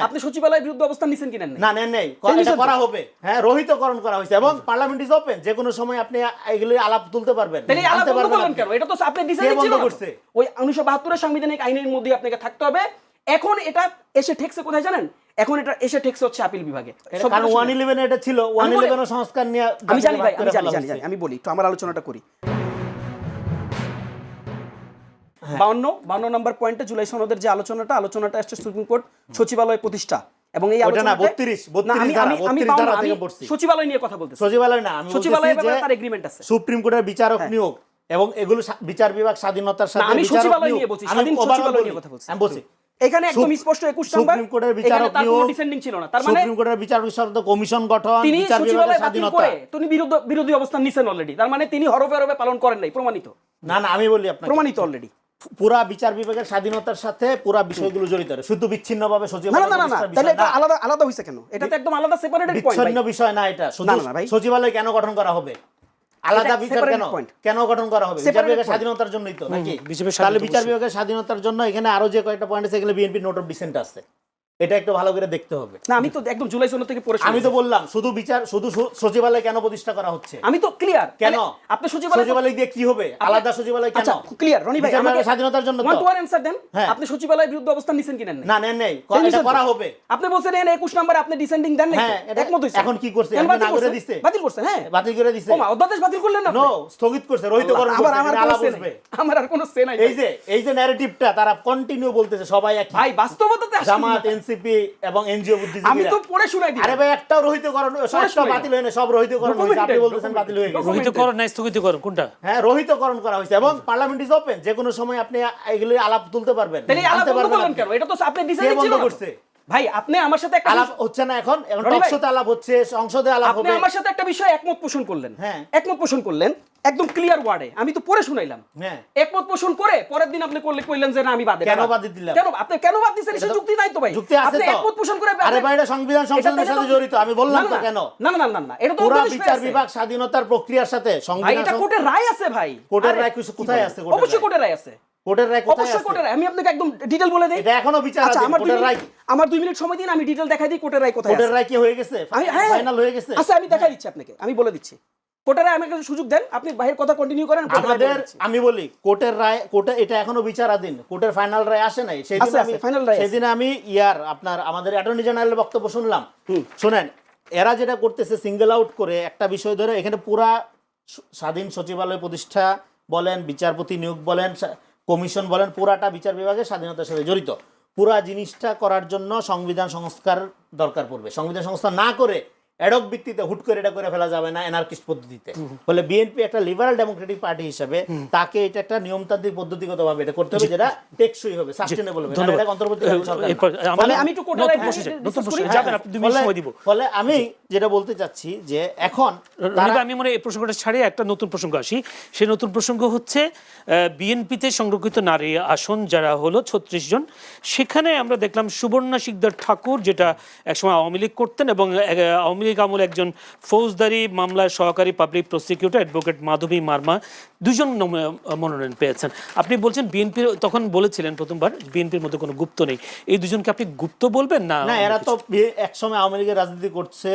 আপনি সচিবালয়ের বিরুদ্ধে অবস্থান নিছেন কি নেন না নেন নাই, এটা করা হবে। হ্যাঁ, রহিতকরণ করা হয়েছে এবং পার্লামেন্ট ইজ ওপেন, যে কোনো সময় আপনি এগুলি আলাপ তুলতে পারবেন। তাহলে আলাপ আনতে বন্ধ পারবেন করলেন আপনি। কেন? এটা তো আপনি ডিসাইড ছিল না করছে? ওই 1972 এর সাংবিধানিক আইনের মধ্যে আপনাকে থাকতে হবে। এখন এটা এসে ঠেকছে কোথায় জানেন? এখন এটা এসে ঠেকছে হচ্ছে আপিল বিভাগে। কারণ 111 এটা ছিল, 111 সংস্কার নিয়ে আমি জানি ভাই, আমি জানি, আমি বলি তো, আমার আলোচনাটা করি। 52 নম্বর পয়েন্টে জুলাই সনদের যে আলোচনাটা আসছে সুপ্রিম কোর্ট সচিবালয় প্রতিষ্ঠা এবং এই ওটা না 32 ধারা থেকে পড়ছি। সচিবালয় নিয়ে কথা বলতেছি। সচিবালয় না, আমি সচিবালয়ের বলতেছি ব্যাপারে যে তার এগ্রিমেন্ট আছে। সুপ্রিম কোর্টের বিচারক নিয়োগ এবং এগুলো বিচার বিভাগ স্বাধীনতার সাথে আমি বিচারক সচিবালয় নিয়োগ, নিয়ে বলছি, আমি স্বাধীন overall সচিবালয় বলি। নিয়ে কথা বলছি। আমি বলছি এখানে একদম স্পষ্ট 21 নাম্বার সুপ্রিম কোর্টের বিচারক তার নিয়োগ, কোনো ডিসেন্ডিং ছিল না। তার মানে সুপ্রিম কোর্টের বিচারক শর্ত কমিশন গঠন, তিনি বিচার বিভাগের সচিবালয় বাতিল স্বাধীনতা। করে তিনি বিরোধী অবস্থান নিছেন অলরেডি। তার মানে তিনি হরফে হরফে পালন করেন নাই, প্রমাণিত। না না, আমি বলি আপনাকে প্রমাণিত অলরেডি। পুরা বিচার বিভাগের স্বাধীনতার সাথে পুরা বিষয়গুলো জড়িত, শুধু বিচ্ছিন্নভাবে না সচিবালয় না না না, তাহলে এটা আলাদা আলাদা হইছে কেন? এটা তো একদম আলাদা সেপারেটেড পয়েন্ট ভাই। বিচ্ছিন্ন বিষয় না এটা, শুধু না, না, ভাই। সচিবালয় কেন গঠন করা হবে, আলাদা বিচার separate কেন point. কেন গঠন করা হবে? বিচার Separate বিভাগের point. স্বাধীনতার জন্যই তো, নাকি? বিচারের তাহলে স্বাধীনতা বিচার অবশ্যই। বিভাগের স্বাধীনতার জন্য এখানে আরো যে কয়েকটা পয়েন্ট আছে, এগুলো বিএনপি নোট অফ ডিসেন্ট আছে, এটা একটু ভালো করে দেখতে হবে। না, আমি তো একদম জুলাই সনদ থেকে পড়ে আমি তো বললাম শুধু সচিবালয় কেন প্রতিষ্ঠা করা হচ্ছে, আমি তো ক্লিয়ার। কেন? আপনি সচিবালয় দিয়ে কি হবে? আলাদা সচিবালয় কেন? আচ্ছা ক্লিয়ার রনি ভাই, বিচার আমাকে বিভাগের স্বাধীনতার জন্য তো। ওয়ান টু ওয়ান অ্যানসার দেন। হ্যাঁ। আপনি সচিবালয়ের বিরুদ্ধে অবস্থান নিছেন কি নেন নাই? না নেন নাই, এটা করা হবে। আপনি বলছেন 21 নম্বরে আপনি ডিসেন্ডিং দেন নাই? হ্যাঁ, এটা একমত হইছে। এখন কি করছে? কেন এখন বাতিল না করে করছে? দিছে। বাতিল করছে, হ্যাঁ বাতিল করে দিছে। ওমা, অধ্যাদেশ বাতিল করলেন না? নো, স্থগিত করছে, রহিতকরণ করছে, আমার এখানে কোনো আলাপ সে বসবে। নাই। আমার আর কোনো সে নাই। এই যে ন্যারেটিভটা তারা কন্টিনিউ বলতেছে, সবাই এক ভাই বাস্তবতাতে আসলে জামাত, এনসিপি এবং এনজিও আমি তো পড়ে শুনাই দিই। আরে ভাই, একটাও রহিতকরণ, সবটা বাতিল হয় না, সব রহিতকরণ হয়েছে। আপনি বলতেছেন বাতিল হয়ে গেছে। রহিতকরণ না স্থগিতকরণ কোনটা? হ্যাঁ, রহিতকরণ করা হয়েছে এবং পার্লামেন্ট ইজ ওপেন, যে কোনো সময় আপনি এগুলি আলাপ তুলতে পারবেন। তাহলে আলাপ আনতে বন্ধ পারবেন করলেন আপনি। কেন? এটা তো আপনি কে ডিসাইড বন্ধ ছিল না। করছে? ভাই আপনি আমার সাথে একটা আলাপ হচ্ছে না, এখন রনি ভাই, টকশোতে আলাপ হচ্ছে, সংসদে আলাপ আপনি হবে। আমার সাথে একটা বিষয় একমত পোষণ করলেন। হ্যাঁ। একমত পোষণ করলেন একদম ক্লিয়ার ওয়ার্ডে, আমি তো পড়ে শুনাইলাম। হ্যাঁ। একমত পোষণ করে পরের দিন আপনি কইলেন যে না আমি বাদ দিলাম। কেন বাদ দিলাম? কেন আপনি কেন বাদ দিছেন? সে যুক্তি নাই তো ভাই। যুক্তি আছে আপনি তো। একমত পোষণ করে আরে ভাই, এটা সংবিধান সংশোধনের সাথে জড়িত, আমি বললাম তো কেন। না না না না, এটা তো পুরা অধ্যাদেশ বিচার আছে। বিভাগ স্বাধীনতার প্রক্রিয়ার সাথে ভাই সংবিধান এটা কোর্টের রায় আছে ভাই। কোর্টের আরে, রায় কোথায় আছে? অবশ্যই কোর্টের রায় আছে। কোর্টের রায় কোথায় অবশ্যই আছে? কোর্টের রায়। আমি আপনাকে একদম ডিটেইল বলে দেই। এটা এখনো বিচারাধীন। আচ্ছা, কোর্টের রায়, আমার 2 মিনিট সময় দিন, আমি ডিটেইল দেখাই দিই কোর্টের রায় কোথায় আছে। কোর্টের রায় কি হয়ে গেছে? হ্যাঁ, ফাইনাল হয়ে গেছে? আচ্ছা, আমি দেখাই দিচ্ছি আপনাকে, আমি বলে দিচ্ছি। কোর্টের রায় আমাকে সুযোগ দেন, আপনি বাইরের কথা কন্টিনিউ করেন। আমাদের, আমি বলি কোর্টের রায়, কোর্টে এটা এখনো বিচারাধীন, কোর্টের ফাইনাল রায় আসে নাই। সেদিন আমি আমাদের অ্যাটর্নি জেনারেলের বক্তব্য শুনলাম। শুনেন, এরা যেটা করতেছে সিঙ্গেল আউট করে একটা বিষয় ধরে, এখানে পুরা স্বাধীন সচিবালয় প্রতিষ্ঠা বলেন, বিচারপতি নিয়োগ বলেন, কমিশন বলেন, পুরাটা বিচার বিভাগের স্বাধীনতার সাথে জড়িত। পুরা জিনিসটা করার জন্য সংবিধান সংস্কার দরকার পড়বে। সংবিধান সংস্কার না করে অ্যাডক ভিত্তিতে হুট করে এটা করে ফেলা যাবে না, এনার্কিস্ট পদ্ধতিতে। ফলে বিএনপি একটা লিবারাল ডেমোক্রেটিক পার্টি হিসেবে তাকে এটা একটা নিয়মতান্ত্রিক পদ্ধতিগতভাবে এটা করতে হবে, যেটা টেকসই হবে, সাস্টেনেবল হবে। এটা অন্তর্বর্তীকালীন সরকার না। মানে আমি একটু কোর্টের রায় যাবেন আপনি 2 মিনিট সময় দিব। ফলে আমি যেটা বলতে চাচ্ছি যে এখন আমি মনে হয় এই প্রসঙ্গটা ছাড়িয়ে একটা নতুন প্রসঙ্গ আসি। সেই নতুন প্রসঙ্গ হচ্ছে বিএনপিতে সংরক্ষিত নারী আসন যারা হলো 36 জন, সেখানে আমরা দেখলাম সুবর্ণা শিকদার ঠাকুর, যেটা একসময় আওয়ামী লীগ করতেন এবং আওয়ামী লীগ আমলে একজন ফৌজদারি মামলার সহকারী পাবলিক প্রসিকিউটর অ্যাডভোকেট মাধবী মার্মা, 2 জন মনোনয়ন পেয়েছেন। আপনি বলছেন বিএনপির, তখন বলেছিলেন প্রথমবার বিএনপির মধ্যে কোনো গুপ্ত নেই, এই 2 জনকে আপনি গুপ্ত বলবেন না? না, এরা তো একসময় আওয়ামী লীগের রাজনীতি করছে,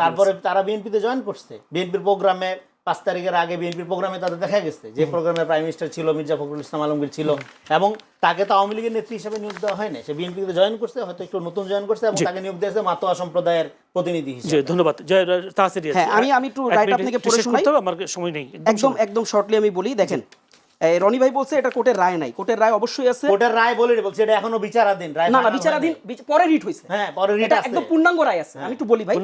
তারপরে তারা বিএনপিতে জয়েন করছে। বিএনপির প্রোগ্রামে 5 তারিখের আগে বিএনপির প্রোগ্রামে তাদের দেখা গেছে, যে প্রোগ্রামে প্রাইম মিনিস্টার ছিল মির্জা ফখরুল ইসলাম আলমগীর ছিল, এবং তাকে তো আওয়ামী লীগের নেত্রী হিসেবে নিয়োগ দেওয়া হয় না, সে বিএনপিতে জয়েন করছে, হয়তো একটু নতুন জয়েন করছে, এবং তাকে নিয়োগ দিয়েছে মাতোয়া সম্প্রদায়ের প্রতিনিধি হিসেবে। ধন্যবাদ। হ্যাঁ, আমি একটু রাইট আপনাকে পড়ে শোনাই, আমার সময় নেই, একদম শর্টলি আমি বলি। দেখেন, রনি ভাই বলছে এটা কোর্টের রায় নাই। কোর্টের রায় অবশ্যই আছে। কোর্টের রায় বলছে এটা এখনো বিচারাধীন। রায় না, বিচারাধীন, পরে রিট হইছে। হ্যাঁ, পরে রিট আছে, একদম পূর্ণাঙ্গ রায় আছে। আমি একটু বলি ভাই,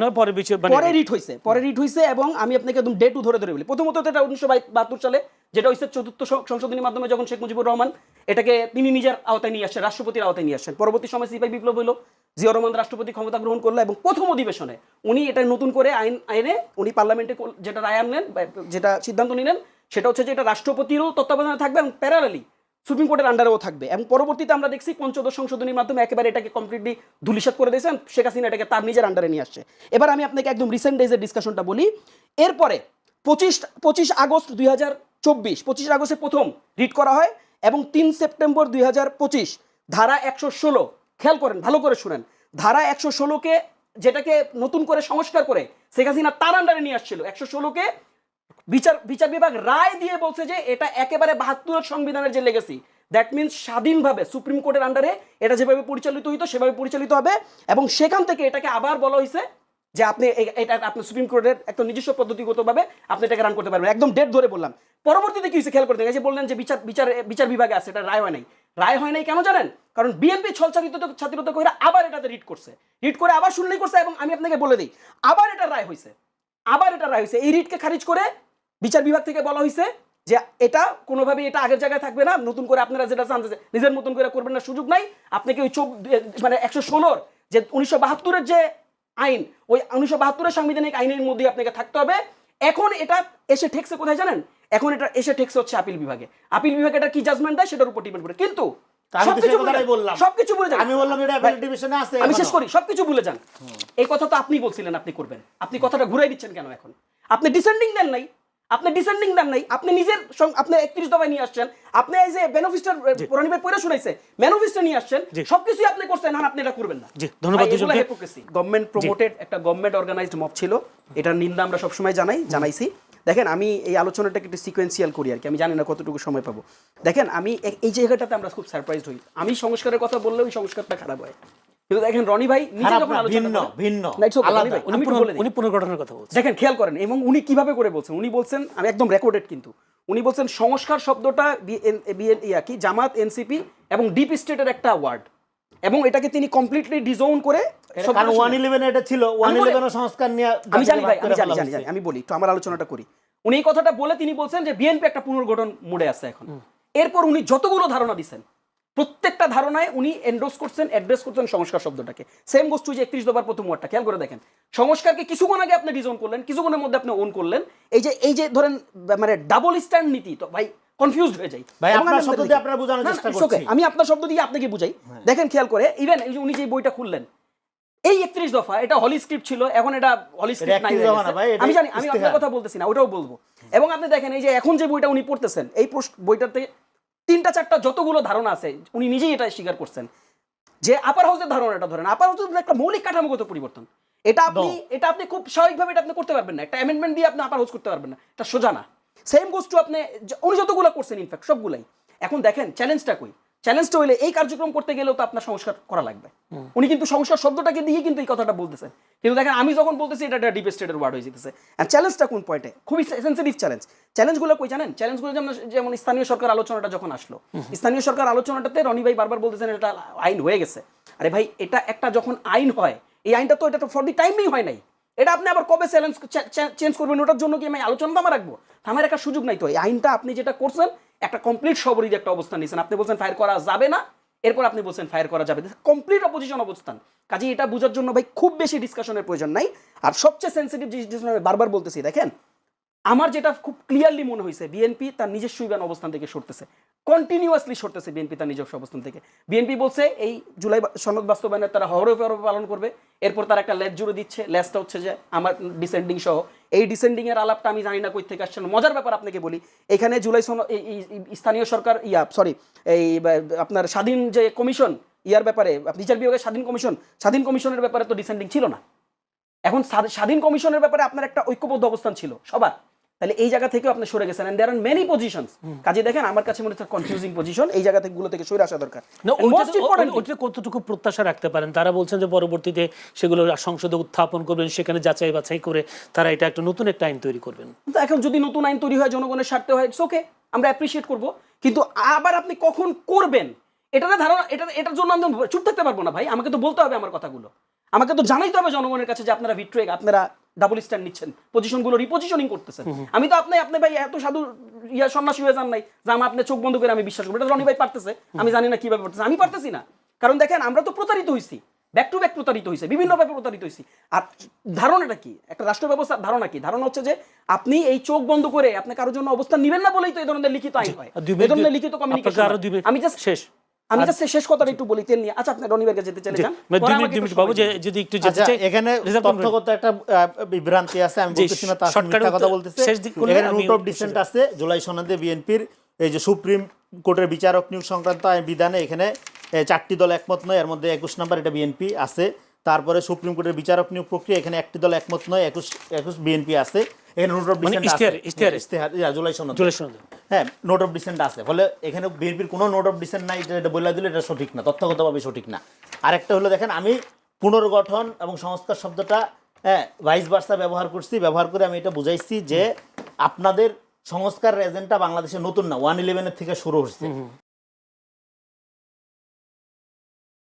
পরে রিট হইছে এবং আমি আপনাকে একদম ডে টু ধরে বলি। প্রথমত এটা 1972 সালে, যেটা হইছে 4th সংশোধনীর মাধ্যমে, যখন শেখ মুজিবুর রহমান এটাকে তিনি নিজের আওতায় নিয়ে আসেন, রাষ্ট্রপতির আওতায় নিয়ে আসেন। পরবর্তী সময় সিপাহি বিপ্লব হইলো, জিয়া রহমান রাষ্ট্রপতি ক্ষমতা গ্রহণ করলো এবং প্রথম অধিবেশনে উনি এটা নতুন করে আইনে উনি পার্লামেন্টে যেটা রায় আনলেন, যেটা সিদ্ধান্ত নিলেন, সেটা হচ্ছে যে এটা রাষ্ট্রপতিরও তত্ত্বাবধানে থাকবে এবং প্যারালালি সুপ্রিম কোর্টের আন্ডারেও থাকবে। এবং পরবর্তীতে আমরা দেখছি 15th সংশোধনীর মাধ্যমে একেবারে এটাকে কমপ্লিটলি ধূলিসাৎ করে দিয়েছেন, শেখ হাসিনা এটাকে তার নিজের আন্ডারে নিয়ে আসছে। এবার আমি আপনাকে একদম রিসেন্ট ডেজের ডিসকাশনটা বলি। এরপরে 25 আগস্ট 2024, 25 আগস্টে প্রথম রিট করা হয় এবং 3 সেপ্টেম্বর 2025 ধারা 116 খেয়াল করেন, ভালো করে শুনেন, ধারা 116কে যেটাকে নতুন করে সংস্কার করে শেখ হাসিনা তার আন্ডারে নিয়ে আসছিল, 116কে বিচার বিভাগ রায় দিয়ে বলছে যে এটা একেবারে 72 সংবিধানের যে লেগেসি, দ্যাট মিনস স্বাধীনভাবে সুপ্রিম কোর্টের আন্ডারে এটা যেভাবে পরিচালিত হইতো সেভাবে পরিচালিত হবে, এবং সেখান থেকে এটাকে আবার বলা হয়েছে যে আপনি এটা আপনি সুপ্রিম কোর্টের একটা নিজস্ব পদ্ধতিগতভাবে আপনি এটাকে রান করতে পারবেন। একদম ডেট ধরে বললাম। পরবর্তীতে কি হয়েছে খেয়াল করতে, যে বললেন যে বিচার বিভাগে আছে, এটা রায় হয় নাই। রায় হয় নাই কেন জানেন? কারণ বিএনপি ছাত্রতা করে আবার এটাতে রিট করছে, রিট করে আবার শুনানি করছে, এবং আমি আপনাকে বলে দিই আবার এটা রায় হয়েছে, আবার এটা রায় হয়েছে। এই রিটকে খারিজ করে বিচার বিভাগ থেকে বলা হয়েছে যে এটা কোনোভাবেই এটা আগের জায়গায় থাকবে না, নতুন করে আপনারা যেটা চান নিজের মতন করে করবেন না, সুযোগ নাই। আপনাকে ওই মানে 116 যে 1972-এর যে আইন, ওই 1972-এর সাংবিধানিক আইনের মধ্যে আপনাকে থাকতে হবে। এখন এটা এসে ঠেকছে কোথায় জানেন? এখন এটা এসে ঠেকছে হচ্ছে আপিল বিভাগে। আপিল বিভাগ এটা কি জাজমেন্ট দেয় সেটার উপর ডিপেন্ড করে। কিন্তু সবকিছু ভুলে যান, আমি বললাম এটা অ্যাপিল ডিভিশনে আছে, আমি শেষ করি, সবকিছু ভুলে যান। এই কথা তো আপনি বলছিলেন আপনি করবেন, আপনি কথাটা ঘুরাই দিচ্ছেন কেন? এখন আপনি ডিসেন্ডিং দেন নাই, আপনি নিজের আপনি 31 দফায় নিয়ে আসছেন, আপনি এই যে বেনিফিস্টার পুরানি ভাই পড়ে শুনাইছে, বেনিফিস্টার নিয়ে আসছেন, সবকিছু আপনি করছেন, না আপনি এটা করবেন না। জি, ধন্যবাদ দুজনকে। গভর্নমেন্ট প্রমোটেড একটা গভর্নমেন্ট অর্গানাইজড মব ছিল, এটার নিন্দা আমরা সবসময় জানাইছি। দেখেন আমি এই আলোচনাটাকে একটু সিকোয়েন্সিয়াল করি আর কি, আমি জানি না কতটুকু সময় পাবো। দেখেন আমি এই জায়গাটাতে আমরা খুব সারপ্রাইজড হই। আমি সংস্কারের কথা বললেও ওই সংস্কারটা খারাপ হয়, কিন্তু দেখেন রনি ভাই নিজে যখন আলোচনা উনি পুনর্গঠনের কথা বলছেন, দেখেন খেয়াল করেন, এবং উনি কিভাবে করে বলছেন, উনি বলছেন, আমি একদম রেকর্ডেড, কিন্তু উনি বলছেন সংস্কার শব্দটা কি জামাত, এনসিপি এবং ডিপ স্টেটের একটা ওয়ার্ড, এবং এটাকে তিনি কমপ্লিটলি ডিজোন করে, কারণ 111 এটা ছিল, 111 সংস্কার নিয়ে আমি জানি ভাই, আমি বলি তো আমার আলোচনাটা করি। উনি এই কথাটা বলে তিনি বলছেন যে বিএনপি একটা পুনর্গঠন মোডে আছে এখন। এরপর উনি যতগুলো ধারণা দিচ্ছেন প্রত্যেকটা ধারণায় উনি এন্ডোর্স করছেন, অ্যাড্রেস করছেন সংস্কার শব্দটাকে। সেম গোষ্ঠী যে 31 দফার প্রথম ওয়ার্ডটা খেয়াল করে দেখেন, সংস্কারকে কিছুক্ষণ আগে আপনি ডিজোন করলেন, কিছুক্ষণের মধ্যে আপনি ওন করলেন। এই যে ধরেন মানে ডাবল স্ট্যান্ড নীতি, তো ভাই কনফিউজড হয়ে যাই। ভাই আপনার শব্দ দিয়ে আপনারা বোঝানোর চেষ্টা করছি, আমি আপনার শব্দ দিয়ে আপনাকে বুঝাই। দেখেন খেয়াল করে, ইভেন এই যে উনি যে বইটা খুললেন, এই 31 দফা এটা হলি স্ক্রিপ্ট ছিল, এখন এটা হলি স্ক্রিপ্ট নাই। আমি জানি, আমি আপনার কথা বলতেছি না, ওটাও বলবো। এবং আপনি দেখেন এই যে এখন যে বইটা উনি পড়তেছেন, এই বইটাতে 3-4টা যতগুলো ধারণা আছে, উনি নিজেই এটা স্বীকার করছেন যে আপার হাউসের ধারণাটা ধরেন, আপার হাউসের একটা মৌলিক কাঠামোগত পরিবর্তন, এটা আপনি খুব স্বাভাবিকভাবে এটা আপনি করতে পারবেন না, একটা অ্যামেন্ডমেন্ট দিয়ে আপনি আপার হাউস করতে পারবেন না, এটা সোজা না। সেম গোষ্ঠী আপনি উনি যতগুলো করছেন ইনফ্যাক্ট সবগুলাই। এখন দেখেন চ্যালেঞ্জটা কই, চ্যালেঞ্জটা হইলে এই কার্যক্রম করতে গেলেও তো আপনার সংস্কার করা লাগবে। উনি কিন্তু সংস্কার শব্দটাকে দিয়ে কিন্তু এই কথাটা বলতেছেন, কিন্তু দেখেন আমি যখন বলতেছি এটা একটা ডিপ স্টেটের ওয়ার্ড হয়ে যেতেছে। চ্যালেঞ্জটা কোন পয়েন্টে? খুবই সেন্সিটিভ চ্যালেঞ্জগুলো কই জানেন? চ্যালেঞ্জগুলো যেমন স্থানীয় সরকার আলোচনাটা যখন আসলো, স্থানীয় সরকার আলোচনাটাতে রনি ভাই বারবার বলতেছেন এটা আইন হয়ে গেছে। আরে ভাই, এটা একটা যখন আইন হয়, এই আইনটা তো এটা তো ফর দি টাইমিং হয় নাই, এটা আপনি আবার কবে চেঞ্জ করবেন, ওটার জন্য কি আমি আলোচনা আমার রাখবো? আমার একটা সুযোগ নাই তো। এই আইনটা আপনি যেটা করছেন একটা কমপ্লিট সবরিদ একটা অবস্থান নিয়েছেন, আপনি বলছেন ফায়ার করা যাবে না, এরপর আপনি বলছেন ফায়ার করা যাবে, কমপ্লিট অপোজিশন অবস্থান। কাজে এটা বোঝার জন্য ভাই খুব বেশি ডিসকাশনের প্রয়োজন নাই। আর সবচেয়ে সেন্সিটিভ জিনিস আমি বারবার বলতেছি, দেখেন আমার যেটা খুব ক্লিয়ারলি মনে হয়েছে, বিএনপি তার নিজস্ব অবস্থান থেকে সরতেছে, কন্টিনিউয়াসলি সরতেছে বিএনপি তার নিজস্ব অবস্থান থেকে। বিএনপি বলছে এই জুলাই সনদ বাস্তবায়নের তারা হরফে পালন করবে, এরপর তারা একটা লেজ জুড়ে দিচ্ছে, লেজটা হচ্ছে যে আমার ডিসেন্ডিং সহ। এই ডিসেন্ডিং এর আলাপটা আমি জানি না কই থেকে আসছে। মজার ব্যাপার আপনাকে বলি, এখানে জুলাই স্থানীয় সরকার এই আপনার স্বাধীন যে কমিশন ব্যাপারে, বিচার বিভাগের স্বাধীন কমিশনের ব্যাপারে তো ডিসেন্ডিং ছিল না। এখন স্বাধীন কমিশনের ব্যাপারে আপনার একটা ঐক্যবদ্ধ অবস্থান ছিল সবার, তাহলে এই জায়গা থেকে আপনি সরে গেছেন। And there are many positions. কাজে দেখেন আমার কাছে মনে হচ্ছে কনফিউজিং পজিশন, এই জায়গা থেকে গুলো থেকে সরে আসা দরকার। ওইটা কতটুকু প্রত্যাশা রাখতে পারেন? তারা বলছেন যে পরবর্তীতে সেগুলো সংসদে উত্থাপন করবেন, সেখানে যাচাই বাছাই করে তারা এটা একটা নতুন একটা আইন তৈরি করবেন। তো এখন যদি নতুন আইন তৈরি হয় জনগণের স্বার্থে হয়, ইটস ওকে, আমরা অ্যাপ্রিশিয়েট করব। কিন্তু আবার আপনি কখন করবেন এটাতে ধারণা, এটার জন্য আমি চুপ থাকতে পারবো না ভাই। আমাকে তো বলতে হবে আমার কথাগুলো, আমাকে তো জানাইতে হবে জনগণের কাছে যে আপনারা ভিট্রেক, আপনারা ডাবল স্ট্যান্ড নিচ্ছেন, পজিশনগুলো রিপোজিশনিং করতেছেন। আমি তো আপনি ভাই এত সাধু সন্ন্যাসী হয়ে যান নাই যে আপনি চোখ বন্ধ করে আমি বিশ্বাস করবো এটা রনি ভাই পারতেছে, আমি জানি না কিভাবে পারতেছে, আমি পারতেছি না। কারণ দেখেন আমরা তো প্রতারিত হইছি, ব্যাক টু ব্যাক প্রতারিত হইছে, বিভিন্নভাবে প্রতারিত হইছি। আর ধারণাটা কি, একটা রাষ্ট্র ব্যবস্থার ধারণা কি? ধারণা হচ্ছে যে আপনি এই চোখ বন্ধ করে আপনি কারোর জন্য অবস্থান নেবেন না বলেই তো এই ধরনের লিখিত আইন হয়, এই ধরনের লিখিত কমিউনিকেশন। আমি জাস্ট শেষ কথাটা একটু বলি তেল নিয়ে। আচ্ছা আপনি রনি ভাইকে যেতে চলে যান, বাবু যদি একটু যেতে চাই। এখানে তথ্যগত একটা বিভ্রান্তি আছে, আমি বলতেছি না তার মিথ্যা কথা বলতেছে। এখানে রুট অফ ডিসেন্ট আছে জুলাই সনদে বিএনপির এই যে সুপ্রিম কোর্টের বিচারক নিয়োগ সংক্রান্ত বিধানে, এখানে 4টি দল একমত নয়, এর মধ্যে 21 নাম্বার এটা বিএনপি আছে। তারপরে সুপ্রিম কোর্টের বিচারক নিয়োগ প্রক্রিয়া, এখানে একটি দল একমত নয়, 21 বিএনপি আছে। এখানে নোট অফ ডিসেন্ট আছে, ইশতেহার জুলাই সনদ, হ্যাঁ নোট অফ ডিসেন্ট আছে। ফলে এখানে বিএনপির কোনো নোট অফ ডিসেন্ট নাই, এটা বলে দিলে এটা সঠিক না, তথ্যগতভাবে সঠিক না। আরেকটা হলো দেখেন, আমি পুনর্গঠন এবং সংস্কার শব্দটা ভাইস ভার্সা ব্যবহার করছি, ব্যবহার করে আমি এটা বুঝাইছি যে আপনাদের সংস্কার এজেন্ডা বাংলাদেশে নতুন না, 111-এর থেকে শুরু হচ্ছে।